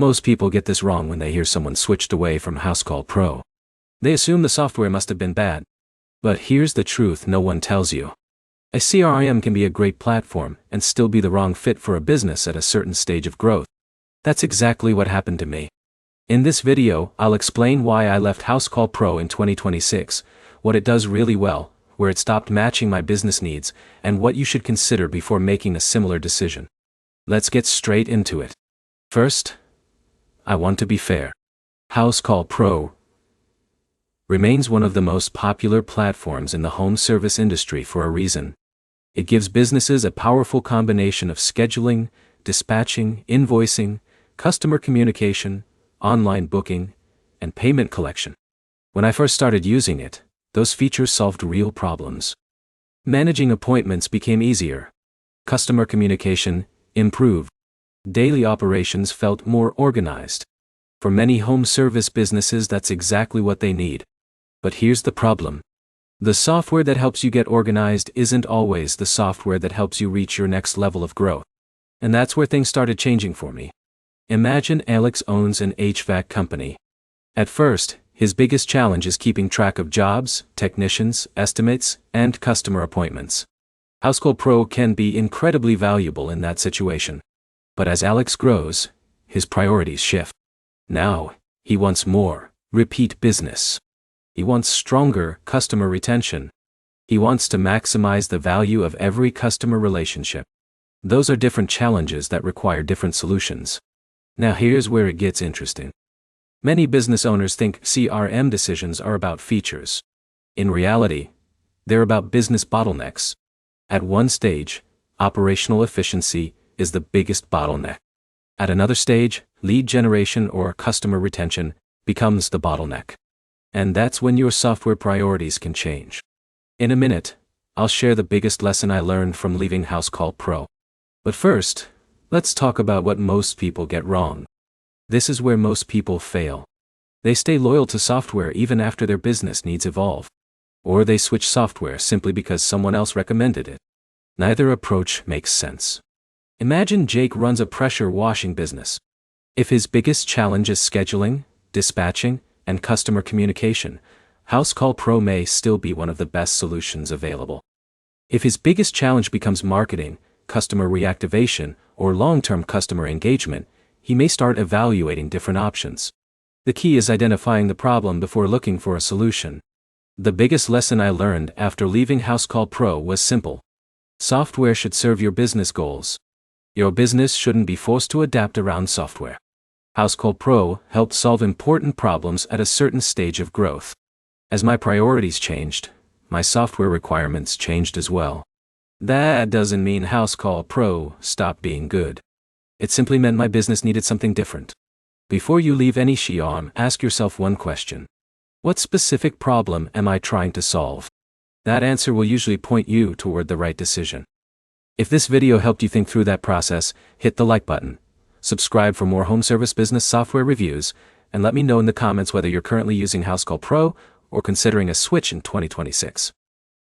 Most people get this wrong when they hear someone switched away from HouseCall Pro. They assume the software must have been bad. But here's the truth no one tells you. A CRM can be a great platform and still be the wrong fit for a business at a certain stage of growth. That's exactly what happened to me. In this video, I'll explain why I left HouseCall Pro in 2026, what it does really well, where it stopped matching my business needs, and what you should consider before making a similar decision. Let's get straight into it. First, I want to be fair. HouseCall Pro remains one of the most popular platforms in the home service industry for a reason. It gives businesses a powerful combination of scheduling, dispatching, invoicing, customer communication, online booking, and payment collection. When I first started using it, those features solved real problems. Managing appointments became easier. Customer communication improved. Daily operations felt more organized. For many home service businesses, that's exactly what they need. But here's the problem. The software that helps you get organized isn't always the software that helps you reach your next level of growth. And that's where things started changing for me. Imagine Alex owns an HVAC company. At first, his biggest challenge is keeping track of jobs, technicians, estimates, and customer appointments. HouseCall Pro can be incredibly valuable in that situation. But as Alex grows, his priorities shift. Now, he wants more repeat business. He wants stronger customer retention. He wants to maximize the value of every customer relationship. Those are different challenges that require different solutions. Now here's where it gets interesting. Many business owners think CRM decisions are about features. In reality, they're about business bottlenecks. At one stage, operational efficiency is the biggest bottleneck. At another stage, lead generation or customer retention becomes the bottleneck. And that's when your software priorities can change. In a minute, I'll share the biggest lesson I learned from leaving HouseCall Pro. But first, let's talk about what most people get wrong. This is where most people fail. They stay loyal to software even after their business needs evolve. Or they switch software simply because someone else recommended it. Neither approach makes sense. Imagine Jake runs a pressure washing business. If his biggest challenge is scheduling, dispatching, and customer communication, HouseCall Pro may still be one of the best solutions available. If his biggest challenge becomes marketing, customer reactivation, or long-term customer engagement, he may start evaluating different options. The key is identifying the problem before looking for a solution. The biggest lesson I learned after leaving HouseCall Pro was simple. Software should serve your business goals. Your business shouldn't be forced to adapt around software. HouseCall Pro helped solve important problems at a certain stage of growth. As my priorities changed, my software requirements changed as well. That doesn't mean HouseCall Pro stopped being good. It simply meant my business needed something different. Before you leave any CRM, ask yourself one question. What specific problem am I trying to solve? That answer will usually point you toward the right decision. If this video helped you think through that process, hit the like button, subscribe for more home service business software reviews, and let me know in the comments whether you're currently using HouseCall Pro or considering a switch in 2026.